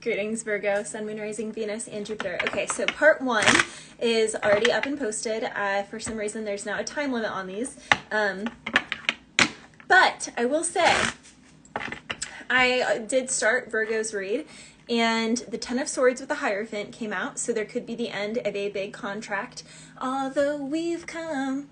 Greetings, Virgo, Sun, Moon, Rising, Venus, and Jupiter. Okay, so part 1 is already up and posted. For some reason, there's now a time limit on these. But I will say, I did start Virgo's read, and the Ten of Swords with the Hierophant came out, so there could be the end of a big contract. Although we've come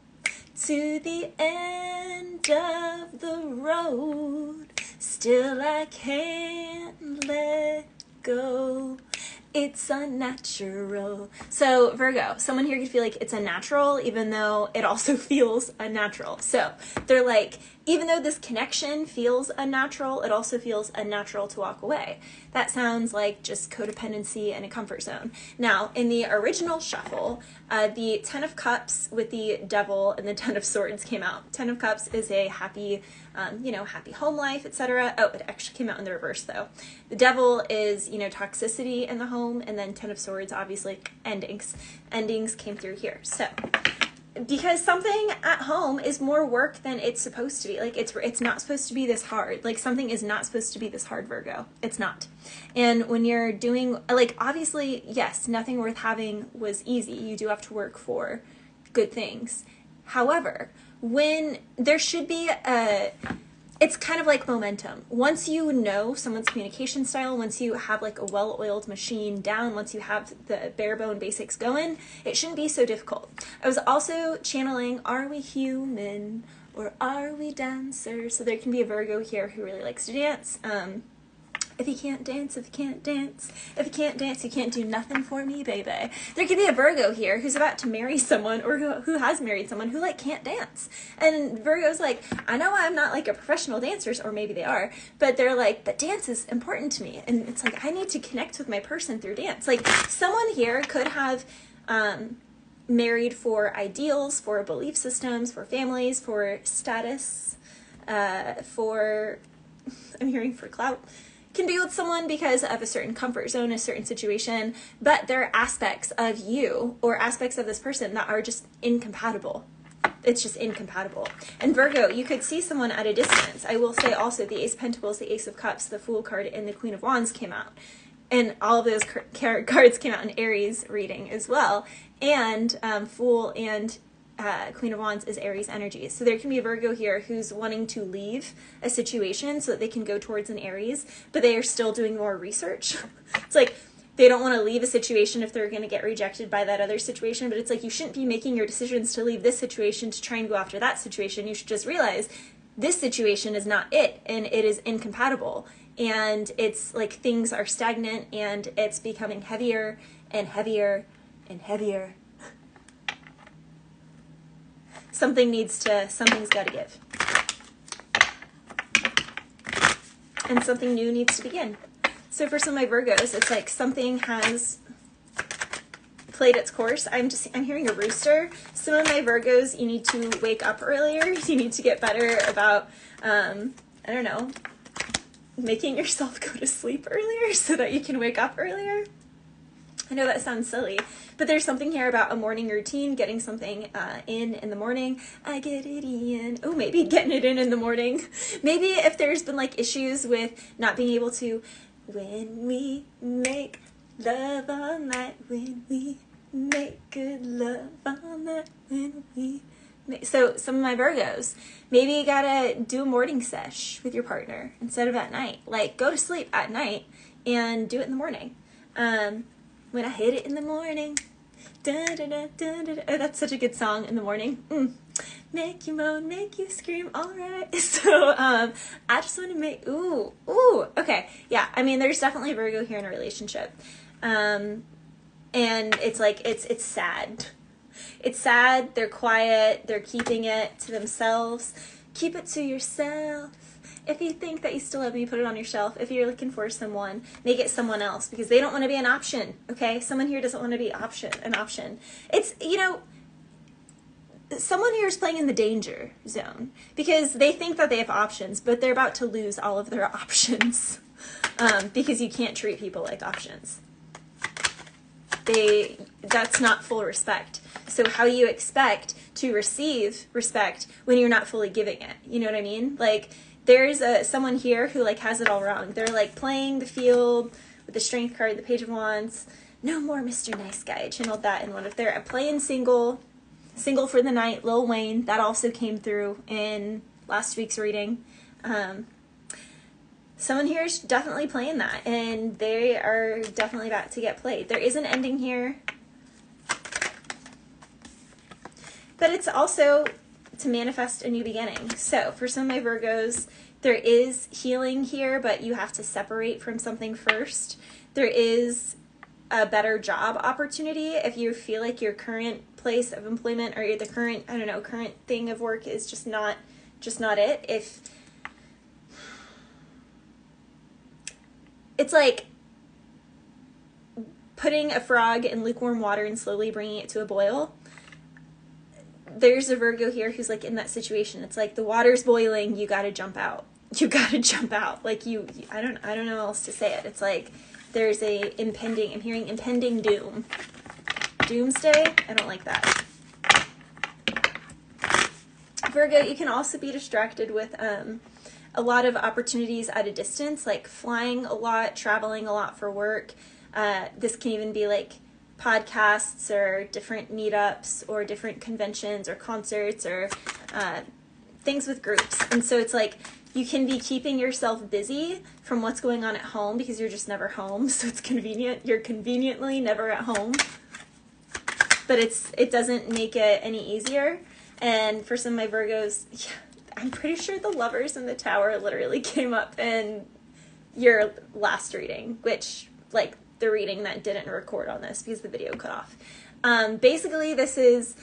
to the end of the road, still I can't let go. It's unnatural. So Virgo, someone here could feel like it's unnatural, even though it also feels unnatural. So they're like, even though this connection feels unnatural, it also feels unnatural to walk away. That sounds like just codependency and a comfort zone. Now, in the original shuffle, the Ten of Cups with the Devil and the Ten of Swords came out. Ten of Cups is a happy, happy home life, etc. Oh, it actually came out in the reverse, though. The Devil is, toxicity in the home, and then Ten of Swords, obviously, endings. Endings came through here. So, because something at home is more work than it's supposed to be. Like, it's not supposed to be this hard. Like, something is not supposed to be this hard, Virgo. It's not. And when you're doing, like, obviously, yes, nothing worth having was easy. You do have to work for good things. However, when there should be it's kind of like momentum. Once you know someone's communication style, once you have like a well-oiled machine down, once you have the bare bone basics going, it shouldn't be so difficult. I was also channeling, are we human or are we dancers? So there can be a Virgo here who really likes to dance. If you can't dance, if you can't dance, if you can't dance, you can't do nothing for me, baby. There could be a Virgo here who's about to marry someone or who has married someone who, like, can't dance. And Virgo's like, I know I'm not, like, a professional dancer, or maybe they are, but they're like, but dance is important to me. And it's like, I need to connect with my person through dance. Like, someone here could have married for ideals, for belief systems, for families, for status, for, I'm hearing for clout. Can be with someone because of a certain comfort zone, a certain situation, but there are aspects of you or aspects of this person that are just incompatible. It's just incompatible. And Virgo, you could see someone at a distance. I will say also the Ace of Pentacles, the Ace of Cups, the Fool card, and the Queen of Wands came out. And all of those cards came out in Aries reading as well. And Fool and Queen of Wands is Aries energy. So there can be a Virgo here who's wanting to leave a situation so that they can go towards an Aries, but they are still doing more research. It's like they don't want to leave a situation if they're going to get rejected by that other situation, but it's like you shouldn't be making your decisions to leave this situation to try and go after that situation. You should just realize this situation is not it, and it is incompatible. And it's like things are stagnant, and it's becoming heavier and heavier and heavier. Something's got to give. And something new needs to begin. So for some of my Virgos, it's like something has played its course. I'm hearing a rooster. Some of my Virgos, you need to wake up earlier. You need to get better about, making yourself go to sleep earlier so that you can wake up earlier. I know that sounds silly, but there's something here about a morning routine, getting something in the morning. I get it in. Oh, maybe getting it in the morning. Maybe if there's been like issues with not being able to, when we make love all night, when we make good love all night, when we make... So some of my Virgos, maybe you gotta do a morning sesh with your partner instead of at night. Like go to sleep at night and do it in the morning. When I hit it in the morning, da, da, da, da, da, da. Oh, that's such a good song in the morning. Make you moan, make you scream, all right. So, I just want to make, ooh, okay. Yeah, I mean, there's definitely a Virgo here in a relationship. And it's like, it's sad. It's sad, they're quiet, they're keeping it to themselves. Keep it to yourself. If you think that you still love me, put it on your shelf. If you're looking for someone, make it someone else because they don't want to be an option, okay? Someone here doesn't want to be an option. It's, someone here is playing in the danger zone because they think that they have options, but they're about to lose all of their options because you can't treat people like options. That's not full respect. So how you expect to receive respect when you're not fully giving it? You know what I mean? Like, there's someone here who like has it all wrong. They're like playing the field with the Strength card, the Page of Wands. No more Mr. Nice Guy. I channeled that in one of their playing single for the night, Lil Wayne. That also came through in last week's reading. Someone here is definitely playing that, and they are definitely about to get played. There is an ending here, but it's also to manifest a new beginning. So for some of my Virgos, there is healing here, but you have to separate from something first. There is a better job opportunity if you feel like your current place of employment or the current, I don't know, current thing of work is just not it. If it's like putting a frog in lukewarm water and slowly bringing it to a boil. There's a Virgo here who's like in that situation. It's like the water's boiling, you got to jump out. You got to jump out. Like I don't know how else to say it. It's like there's I'm hearing impending doom. Doomsday? I don't like that. Virgo, you can also be distracted with a lot of opportunities at a distance, like flying a lot, traveling a lot for work. This can even be like podcasts or different meetups or different conventions or concerts or things with groups. And so it's like you can be keeping yourself busy from what's going on at home because you're just never home. So it's convenient. You're conveniently never at home. But it doesn't make it any easier. And for some of my Virgos, yeah, I'm pretty sure the Lovers in the Tower literally came up in your last reading, which, like, the reading that didn't record on this because the video cut off. Basically, this is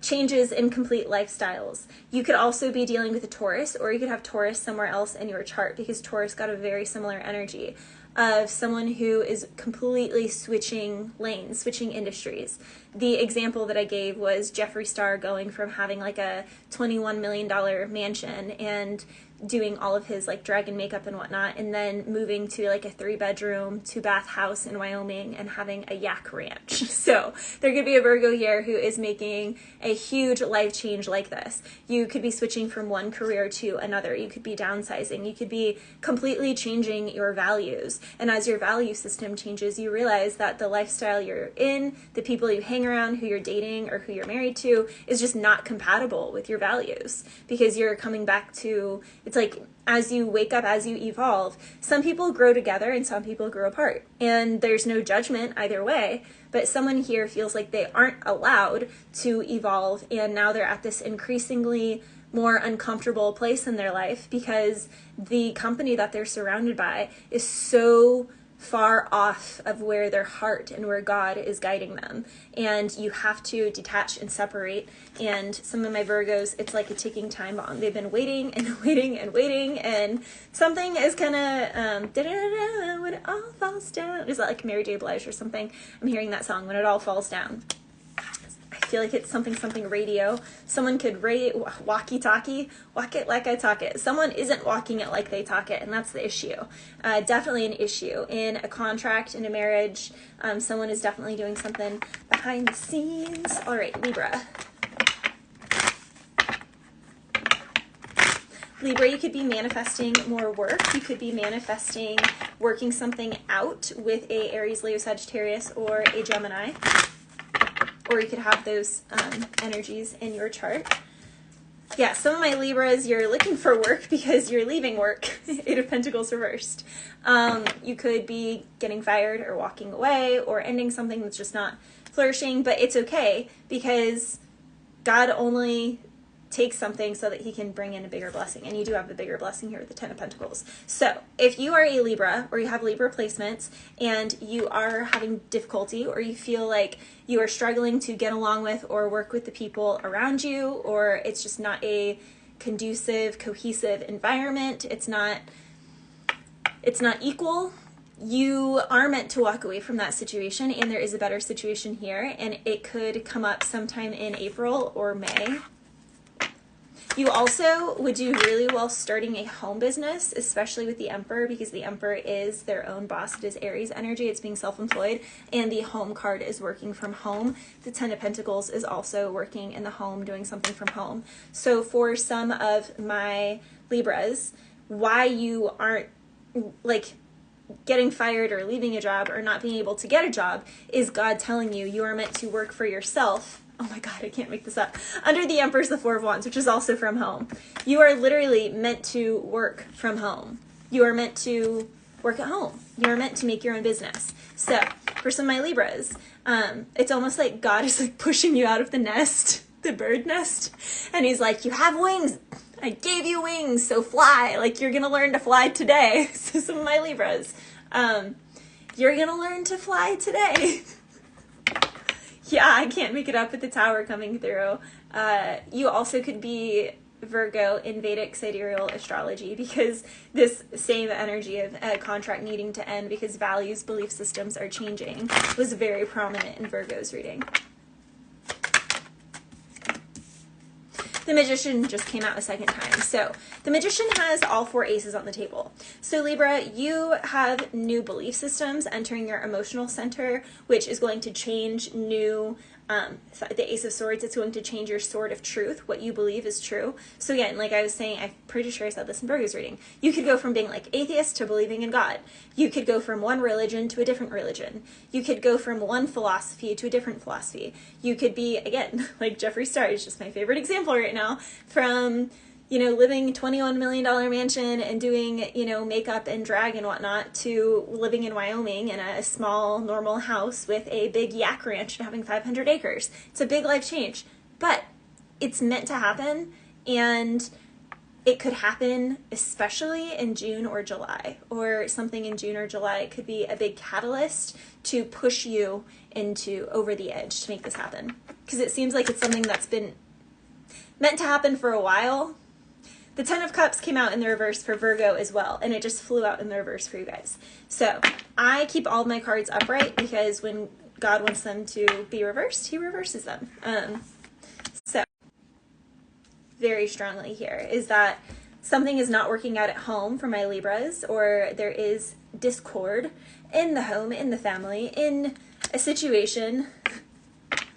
changes in complete lifestyles. You could also be dealing with a Taurus, or you could have Taurus somewhere else in your chart because Taurus got a very similar energy of someone who is completely switching lanes, switching industries. The example that I gave was Jeffree Star going from having like a $21 million mansion and doing all of his like dragon makeup and whatnot, and then moving to like a 3-bedroom, 2-bath house in Wyoming and having a yak ranch. So there could be a Virgo here who is making a huge life change like this. You could be switching from one career to another. You could be downsizing. You could be completely changing your values. And as your value system changes, you realize that the lifestyle you're in, the people you hang around, who you're dating or who you're married to, is just not compatible with your values because you're coming back to, it's like as you wake up, as you evolve, some people grow together and some people grow apart. And there's no judgment either way, but someone here feels like they aren't allowed to evolve, and now they're at this increasingly more uncomfortable place in their life because the company that they're surrounded by is so far off of where their heart and where God is guiding them. And you have to detach and separate. And some of my Virgos, it's like a ticking time bomb. They've been waiting and waiting and waiting, and something is kind of when it all falls down. Is that like Mary J. Blige or something? I'm hearing that song, When It All Falls Down. I feel like it's something radio. Someone could walkie-talkie, walk it like I talk it. Someone isn't walking it like they talk it, and that's the issue. Definitely an issue. In a contract, in a marriage, someone is definitely doing something behind the scenes. All right, Libra. Libra, you could be manifesting more work. You could be manifesting working something out with a Aries, Leo, Sagittarius, or a Gemini. Or you could have those energies in your chart. Yeah, some of my Libras, you're looking for work because you're leaving work. Eight of Pentacles reversed. You could be getting fired or walking away or ending something that's just not flourishing, but it's okay because God only takes something so that he can bring in a bigger blessing. And you do have the bigger blessing here with the Ten of Pentacles. So if you are a Libra or you have Libra placements and you are having difficulty or you feel like you are struggling to get along with or work with the people around you, or it's just not a conducive, cohesive environment, it's not equal, you are meant to walk away from that situation, and there is a better situation here, and it could come up sometime in April or May. You also would do really well starting a home business, especially with the Emperor, because the Emperor is their own boss. It is Aries energy. It's being self-employed, and the home card is working from home. The Ten of Pentacles is also working in the home, doing something from home. So for some of my Libras, why you aren't, like, getting fired or leaving a job or not being able to get a job is God telling you you are meant to work for yourself. Oh my God, I can't make this up. Under the Emperor's the Four of Wands, which is also from home. You are literally meant to work from home. You are meant to work at home. You are meant to make your own business. So for some of my Libras, it's almost like God is like pushing you out of the nest, the bird nest. And he's like, you have wings. I gave you wings, so fly. Like, you're going to learn to fly today. So some of my Libras, you're going to learn to fly today. Yeah, I can't make it up with the tower coming through. You also could be Virgo in Vedic sidereal astrology, because this same energy of a contract needing to end because values, belief systems are changing was very prominent in Virgo's reading. The Magician just came out a second time. So the Magician has all four aces on the table. So Libra, you have new belief systems entering your emotional center, which is going to change new, the Ace of Swords, it's going to change your sword of truth, what you believe is true. So again, like I was saying, I'm pretty sure I said this in Virgo's reading, you could go from being like atheist to believing in God. You could go from one religion to a different religion. You could go from one philosophy to a different philosophy. You could be, again, like Jeffree Star is just my favorite example right now, from, you know, living $21 million mansion and doing, you know, makeup and drag and whatnot, to living in Wyoming in a small, normal house with a big yak ranch and having 500 acres. It's a big life change, but it's meant to happen, and it could happen especially in June or July, or something in June or July. It could be a big catalyst to push you into over the edge to make this happen, because it seems like it's something that's been meant to happen for a while. The Ten of Cups came out in the reverse for Virgo as well, and it just flew out in the reverse for you guys. So I keep all of my cards upright, because when God wants them to be reversed, he reverses them. So very strongly here is that something is not working out at home for my Libras, or there is discord in the home, in the family, in a situation.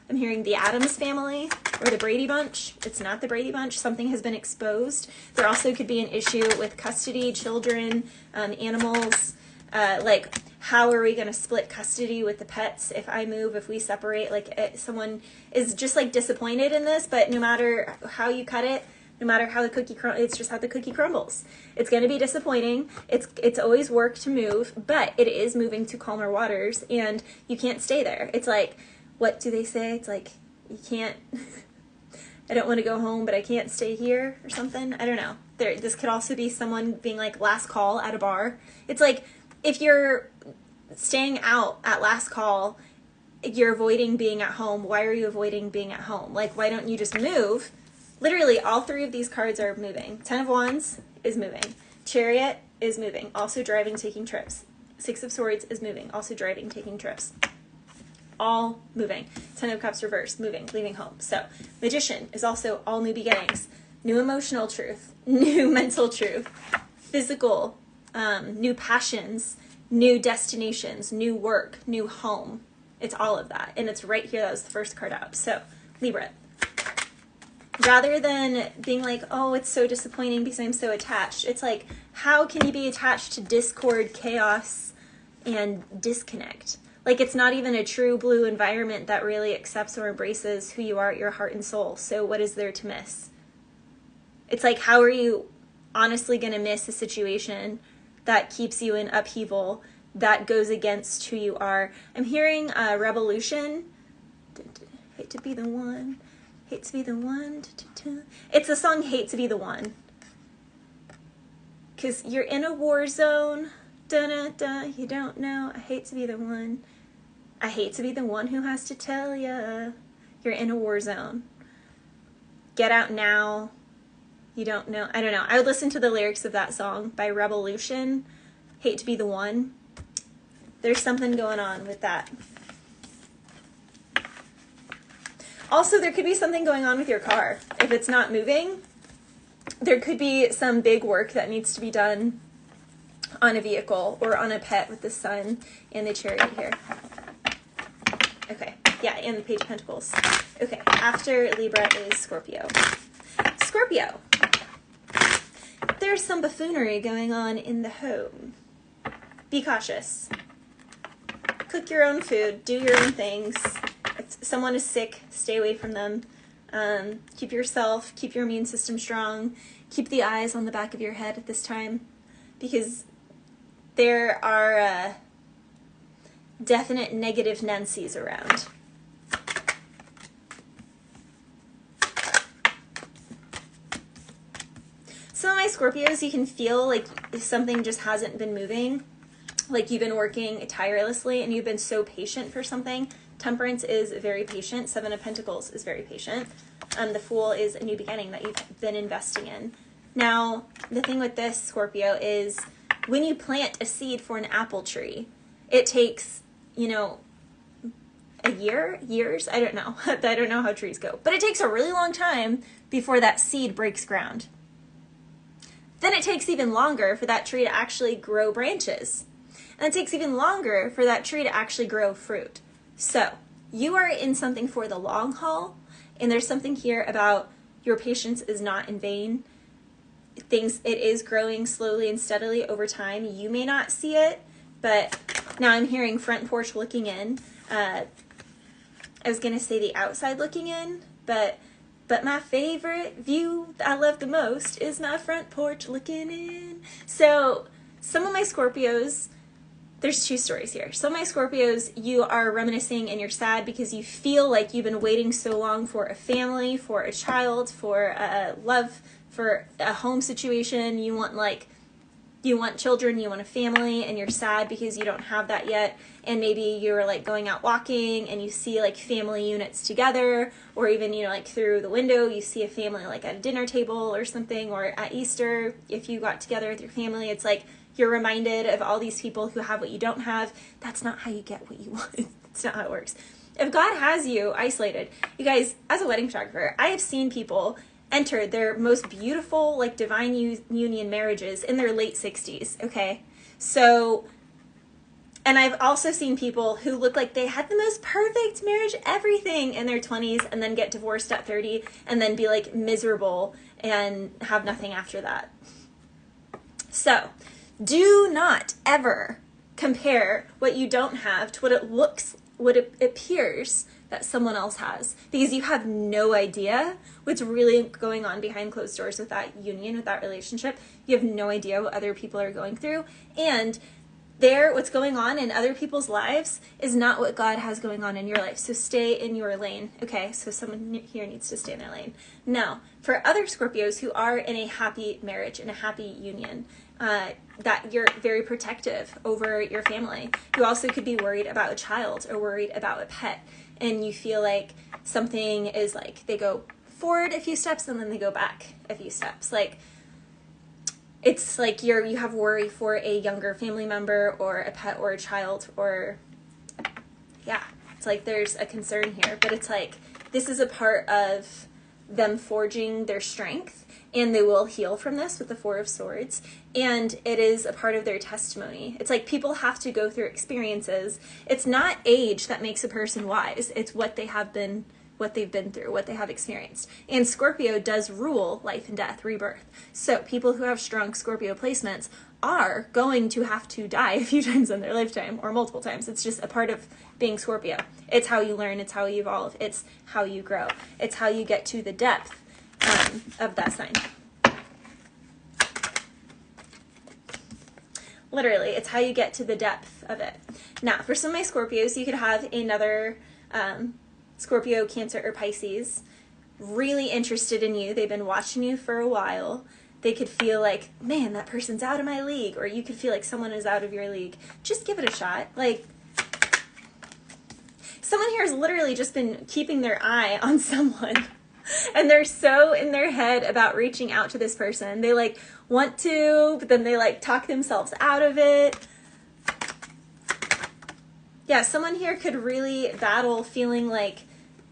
I'm hearing the Addams family or the Brady Bunch. It's not the Brady Bunch. Something has been exposed. There also could be an issue with custody, children, animals. Like, how are we going to split custody with the pets if I move, if we separate? Like, someone is just like disappointed in this, but no matter how you cut it, no matter how the cookie it's just how the cookie crumbles. It's going to be disappointing. It's always work to move, but it is moving to calmer waters, and you can't stay there. It's like, what do they say? It's like, you can't, I don't want to go home, but I can't stay here, or something. I don't know. This could also be someone being like last call at a bar. It's like, if you're staying out at last call, you're avoiding being at home. Why are you avoiding being at home? Like, why don't you just move? Literally, all three of these cards are moving. Ten of Wands is moving. Chariot is moving, also driving, taking trips. Six of Swords is moving, also driving, taking trips. All moving. Ten of Cups reverse, moving, leaving home. So Magician is also all new beginnings, new emotional truth, new mental truth, physical, new passions, new destinations, new work, new home. It's all of that, and it's right here. That was the first card out. So Libra, rather than being like, oh, it's so disappointing because I'm so attached, it's like, how can you be attached to discord, chaos, and disconnect? Like, it's not even a true blue environment that really accepts or embraces who you are at your heart and soul. So what is there to miss? It's like, how are you honestly going to miss a situation that keeps you in upheaval, that goes against who you are? I'm hearing revolution. Hate to be the one. Hate to be the one. It's the song Hate to Be the One. Because you're in a war zone. Da-da-da, you don't know. I hate to be the one. I hate to be the one who has to tell ya. You're in a war zone. Get out now. You don't know. I don't know. I would listen to the lyrics of that song by Revolution. Hate to be the one. There's something going on with that. Also, there could be something going on with your car. If it's not moving, there could be some big work that needs to be done on a vehicle or on a pet with the Sun and the Chariot here. Okay, yeah, and the Page of Pentacles. Okay, after Libra is Scorpio. Scorpio. There's some buffoonery going on in the home. be cautious. Cook your own food, do your own things. If someone is sick, stay away from them. Keep your immune system strong. Keep the eyes on the back of your head at this time, because there are definite negative Nancy's around. Some of my Scorpios, you can feel like if something just hasn't been moving, like you've been working tirelessly and you've been so patient for something. Temperance is very patient. Seven of Pentacles is very patient. The Fool is a new beginning that you've been investing in. Now, the thing with this, Scorpio, is when you plant a seed for an apple tree, it takes, you know, a year, years, I don't know. I don't know how trees go. But it takes a really long time before that seed breaks ground. Then it takes even longer for that tree to actually grow branches. And it takes even longer for that tree to actually grow fruit. So, you are in something for the long haul, and there's something here about your patience is not in vain. It is growing slowly and steadily over time. You may not see it, but now I'm hearing front porch looking in. I was going to say the outside looking in, but my favorite view I love the most is my front porch looking in. So some of my Scorpios, there's two stories here. Some of my Scorpios, you are reminiscing and you're sad because you feel like you've been waiting so long for a family, for a child, for a love, for a home situation. You want children, you want a family, and you're sad because you don't have that yet. And maybe you're like going out walking and you see like family units together, or even, you know, like through the window, you see a family like at a dinner table or something, or at Easter, if you got together with your family, it's like you're reminded of all these people who have what you don't have. That's not how you get what you want. That's not how it works. If God has you isolated, you guys, as a wedding photographer, I have seen people enter their most beautiful, like divine union marriages in their late 60s, okay? So, and I've also seen people who look like they had the most perfect marriage, everything in their 20s, and then get divorced at 30, and then be like miserable and have nothing after that. So, do not ever compare what you don't have to what it appears that someone else has, because you have no idea what's really going on behind closed doors with that union, with that relationship. You have no idea what other people are going through, and what's going on in other people's lives is not what God has going on in your life. So stay in your lane. Okay, so someone here needs to stay in their lane. Now, for other Scorpios who are in a happy marriage, in a happy union, that you're very protective over your family. You also could be worried about a child or worried about a pet, and you feel like something is like they go forward a few steps and then they go back a few steps. Like it's like you have worry for a younger family member or a pet or a child, or yeah, it's like there's a concern here, but it's like this is a part of them forging their strength, and they will heal from this with the Four of Swords, and it is a part of their testimony. It's like people have to go through experiences. It's not age that makes a person wise. It's what they've been through, what they have experienced. And Scorpio does rule life and death, rebirth. So people who have strong Scorpio placements are going to have to die a few times in their lifetime, or multiple times. It's just a part of being Scorpio. It's how you learn, it's how you evolve, it's how you grow, it's how you get to the depth of that sign. Literally, it's how you get to the depth of it. Now, for some of my Scorpios, you could have another Scorpio, Cancer, or Pisces really interested in you. They've been watching you for a while. They could feel like, man, that person's out of my league. Or you could feel like someone is out of your league. Just give it a shot. Like, someone here has literally just been keeping their eye on someone. And they're so in their head about reaching out to this person. They like want to, but then they like talk themselves out of it. Yeah, someone here could really battle feeling like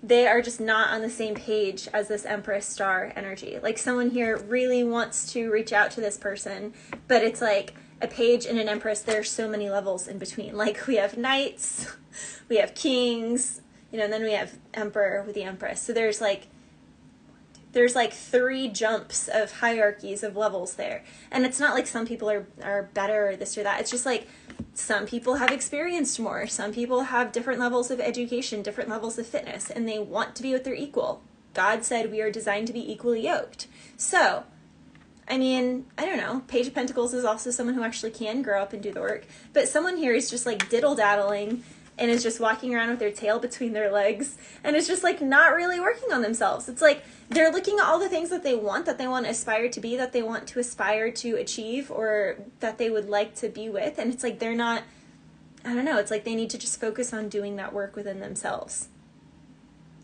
they are just not on the same page as this Empress star energy. Like someone here really wants to reach out to this person, but it's like a page and an Empress, there's so many levels in between. Like we have knights, we have kings, you know, and then we have emperor with the Empress. So there's like 3 jumps of hierarchies of levels there. And it's not like some people are better or this or that. It's just like Some people have experienced more. Some people have different levels of education, different levels of fitness, and they want to be with their equal. God said we are designed to be equally yoked. So, I mean, I don't know. Page of Pentacles is also someone who actually can grow up and do the work. But someone here is just like diddle-daddling and is just walking around with their tail between their legs and is just like not really working on themselves. It's like they're looking at all the things that they want to aspire to be, that they want to aspire to achieve, or that they would like to be with. And it's like they're not, I don't know, it's like they need to just focus on doing that work within themselves.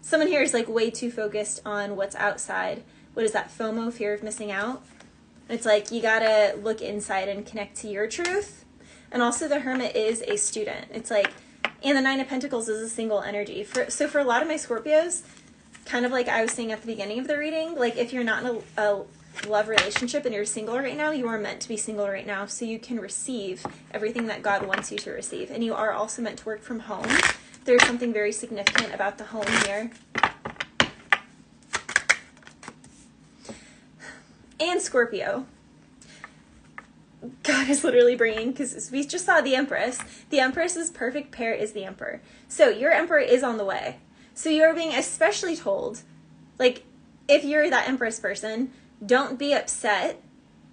Someone here is like way too focused on what's outside. What is that? FOMO, fear of missing out. It's like you gotta look inside and connect to your truth. And also the Hermit is a student. It's like, and the Nine of Pentacles is a single energy. So for a lot of my Scorpios, kind of like I was saying at the beginning of the reading, like if you're not in a love relationship and you're single right now, you are meant to be single right now so you can receive everything that God wants you to receive. And you are also meant to work from home. There's something very significant about the home here. And Scorpio. God is literally bringing, because we just saw the Empress. The Empress's perfect pair is the Emperor. So your Emperor is on the way. So you're being especially told, like, if you're that Empress person, don't be upset,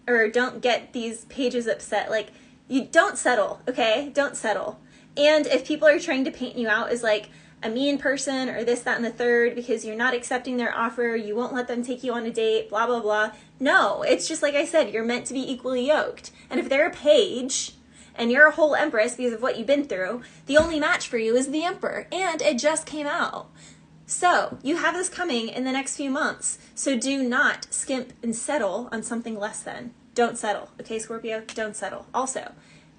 or don't get these pages upset. Like, you don't settle, okay? Don't settle. And if people are trying to paint you out as like a mean person or this, that, and the third because you're not accepting their offer, you won't let them take you on a date, blah, blah, blah. No, it's just like I said, you're meant to be equally yoked. And if they're a page and you're a whole Empress because of what you've been through, the only match for you is the Emperor. And it just came out. So you have this coming in the next few months. So do not skimp and settle on something less than. Don't settle. Okay, Scorpio? Don't settle. Also,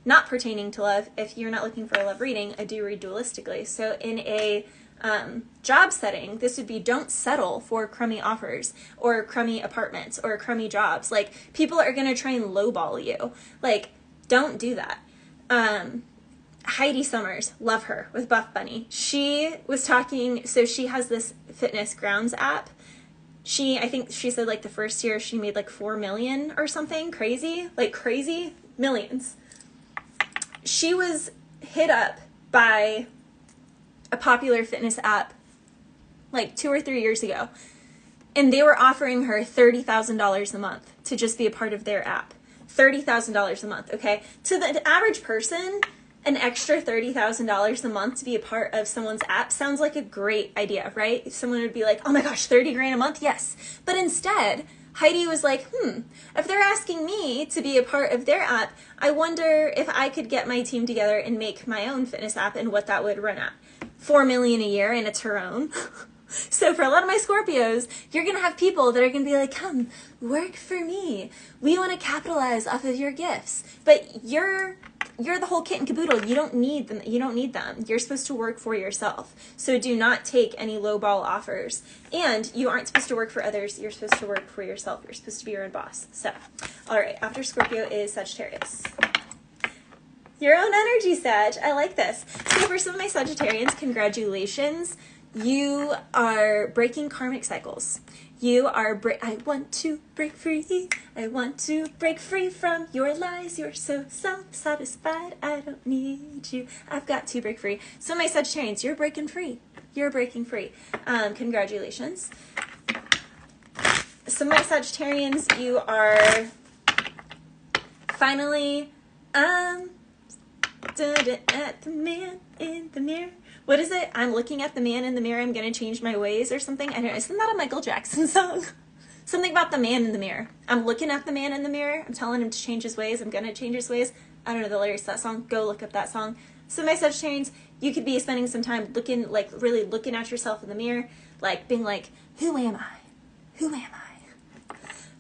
not pertaining to love, if you're not looking for a love reading, I do read dualistically. So in a job setting, this would be don't settle for crummy offers or crummy apartments or crummy jobs. Like, people are going to try and lowball you. Like, don't do that. Heidi Summers, love her, with Buff Bunny. She was talking, so she has this fitness grounds app. I think she said like the first year she made like 4 million or something crazy, like crazy millions. She was hit up by a popular fitness app like 2 or 3 years ago, and they were offering her $30,000 a month to just be a part of their app. $30,000 a month, okay? To the average person, an extra $30,000 a month to be a part of someone's app sounds like a great idea, right? Someone would be like, oh my gosh, 30 grand a month? Yes. But instead, Heidi was like, if they're asking me to be a part of their app, I wonder if I could get my team together and make my own fitness app and what that would run at. 4 million a year, and it's her own. So for a lot of my Scorpios, you're going to have people that are going to be like, come, work for me. We want to capitalize off of your gifts. But you're the whole kit and caboodle. You don't need them. You don't need them. You're supposed to work for yourself. So do not take any lowball offers. And you aren't supposed to work for others. You're supposed to work for yourself. You're supposed to be your own boss. So, all right, after Scorpio is Sagittarius. Your own energy, Sag. I like this. So for some of my Sagittarians, congratulations. You are breaking karmic cycles. You are I want to break free. I want to break free from your lies. You're so self-satisfied. I don't need you. I've got to break free. So my Sagittarians, you're breaking free. You're breaking free. Congratulations. So my Sagittarians, you are finally at the man in the mirror. What is it? I'm looking at the man in the mirror. I'm going to change my ways or something. I don't know. Isn't that a Michael Jackson song? Something about the man in the mirror. I'm looking at the man in the mirror. I'm telling him to change his ways. I'm going to change his ways. I don't know the lyrics to that song. Go look up that song. So my Sagittarians, you could be spending some time looking, like really looking at yourself in the mirror, like being like, who am I? Who am I?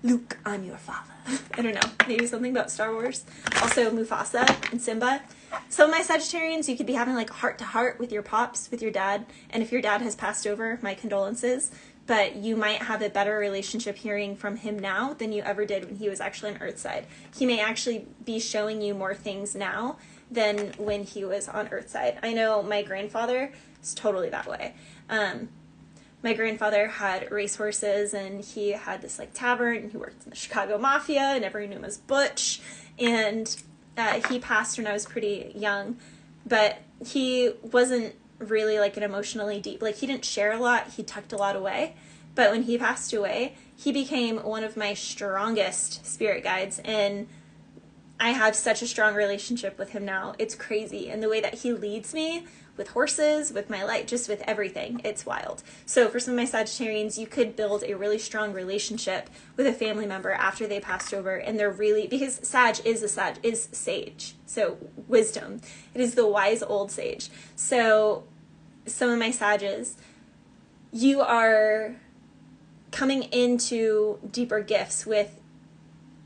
Luke, I'm your father. I don't know. Maybe something about Star Wars. Also Mufasa and Simba. So my Sagittarians, you could be having like heart-to-heart with your pops, with your dad. And if your dad has passed over, my condolences. But you might have a better relationship hearing from him now than you ever did when he was actually on Earthside. He may actually be showing you more things now than when he was on Earthside. I know my grandfather is totally that way. My grandfather had racehorses, and he had this like tavern, and he worked in the Chicago Mafia, and everyone knew him as Butch. And He passed when I was pretty young, but he wasn't really like an emotionally deep, like he didn't share a lot, he tucked a lot away. But when he passed away, he became one of my strongest spirit guides, and I have such a strong relationship with him now. It's crazy. And the way that he leads me with horses, with my life, just with everything, it's wild. So for some of my Sagittarians, you could build a really strong relationship with a family member after they passed over, and they're really, because Sag is sage, so wisdom. It is the wise old sage. So some of my Sages, you are coming into deeper gifts with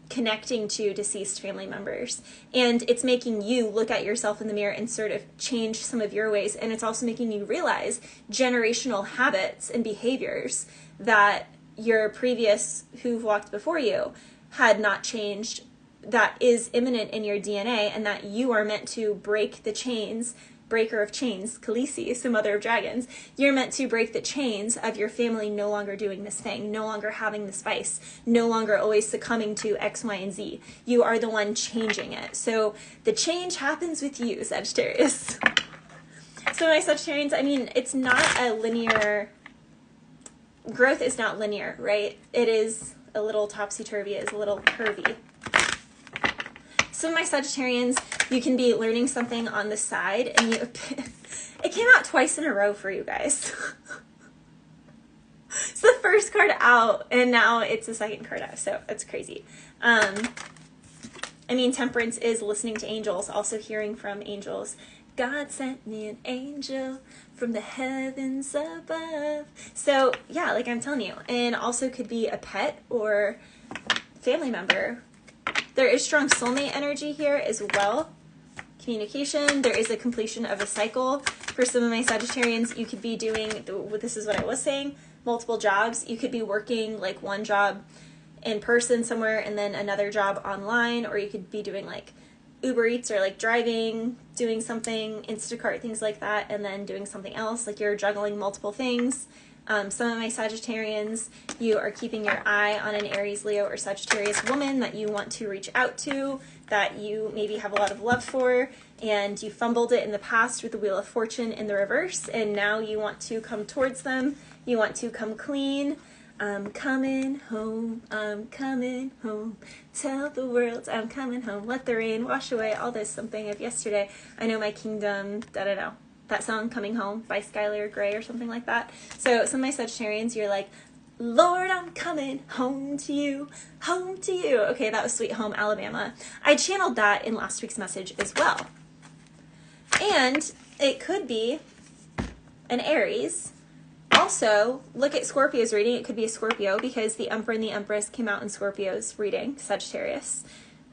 connecting to deceased family members, and it's making you look at yourself in the mirror and sort of change some of your ways, and it's also making you realize generational habits and behaviors that your previous who've walked before you had not changed, that is imminent in your DNA, and that you are meant to break the chains. Breaker of chains, Khaleesi, so mother of dragons. You're meant to break the chains of your family no longer doing this thing, no longer having the spice, no longer always succumbing to X, Y, and Z. You are the one changing it. So the change happens with you, Sagittarius. So my Sagittarians, I mean, it's not a linear, growth is not linear, right? It is a little topsy-turvy, it is a little curvy. So my Sagittarians, you can be learning something on the side, and it came out twice in a row for you guys. It's the first card out, and now it's the second card out, so it's crazy. I mean, Temperance is listening to angels, also hearing from angels. God sent me an angel from the heavens above. So yeah, like I'm telling you, and also could be a pet or family member. There is strong soulmate energy here as well. Communication. There is a completion of a cycle. For some of my Sagittarians, you could be doing, this is what I was saying, multiple jobs. You could be working like one job in person somewhere and then another job online, or you could be doing like Uber Eats or like driving, doing something, Instacart, things like that, and then doing something else, like you're juggling multiple things. Some of my Sagittarians, you are keeping your eye on an Aries, Leo, or Sagittarius woman that you want to reach out to, that you maybe have a lot of love for, and you fumbled it in the past with the Wheel of Fortune in the reverse, and now you want to come towards them. You want to come clean. I'm coming home, I'm coming home. Tell the world I'm coming home. Let the rain wash away all this something of yesterday. I know my kingdom, da-da-da. That song, Coming Home, by Skylar Grey or something like that. So some of my Sagittarians, you're like, Lord, I'm coming home to you, home to you. Okay, that was Sweet Home Alabama. I channeled that in last week's message as well. And it could be an Aries. Also, look at Scorpio's reading. It could be a Scorpio because the Emperor and the Empress came out in Scorpio's reading, Sagittarius.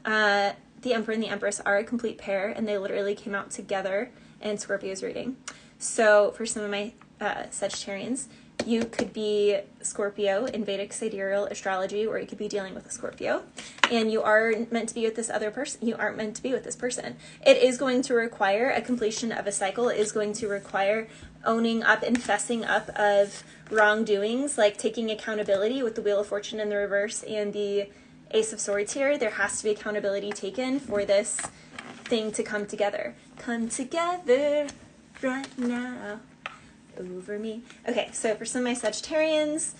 The Emperor and the Empress are a complete pair, and they literally came out together in Scorpio's reading. So for some of my Sagittarians, you could be Scorpio in Vedic sidereal astrology, or you could be dealing with a Scorpio, and you are meant to be with this other person. You aren't meant to be with this person. It is going to require a completion of a cycle. It is going to require owning up and fessing up of wrongdoings, like taking accountability with the Wheel of Fortune in the reverse and the Ace of Swords here. There has to be accountability taken for this thing to come together. Come together right now over me. Okay, so for some of my Sagittarians,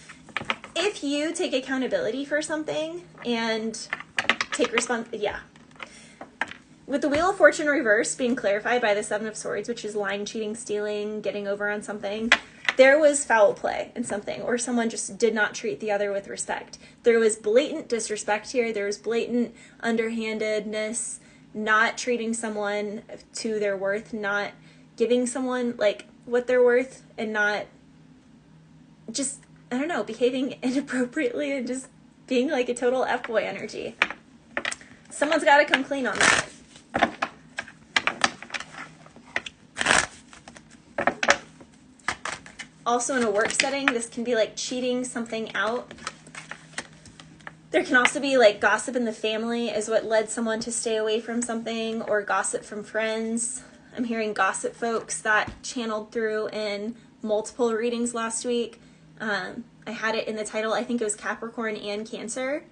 if you take accountability for something and take with the Wheel of Fortune reverse being clarified by the Seven of Swords, which is lying, cheating, stealing, getting over on something, there was foul play in something, or someone just did not treat the other with respect. There was blatant disrespect here. There was blatant underhandedness, not treating someone to their worth, not giving someone like what they're worth, and not just, I don't know, behaving inappropriately and just being like a total F-boy energy. Someone's got to come clean on that. Also in a work setting, this can be like cheating something out. There can also be like gossip in the family is what led someone to stay away from something, or gossip from friends. I'm hearing gossip folks that channeled through in multiple readings last week. I had it in the title. I think it was Capricorn and Cancer.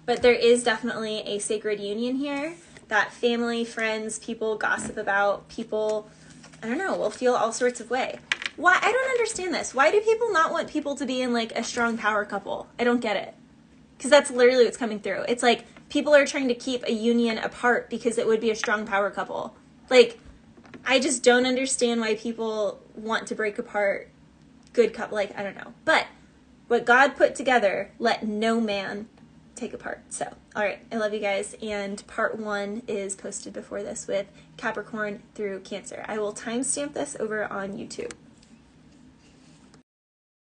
but there is definitely a sacred union here that family, friends, people gossip about, people, I don't know, will feel all sorts of way. Why? I don't understand this. Why do people not want people to be in like a strong power couple? I don't get it. Because that's literally what's coming through. It's like people are trying to keep a union apart because it would be a strong power couple. Like, I just don't understand why people want to break apart good couple. Like, I don't know. But what God put together, let no man take apart. So, all right. I love you guys. And part 1 is posted before this with Capricorn through Cancer. I will timestamp this over on YouTube.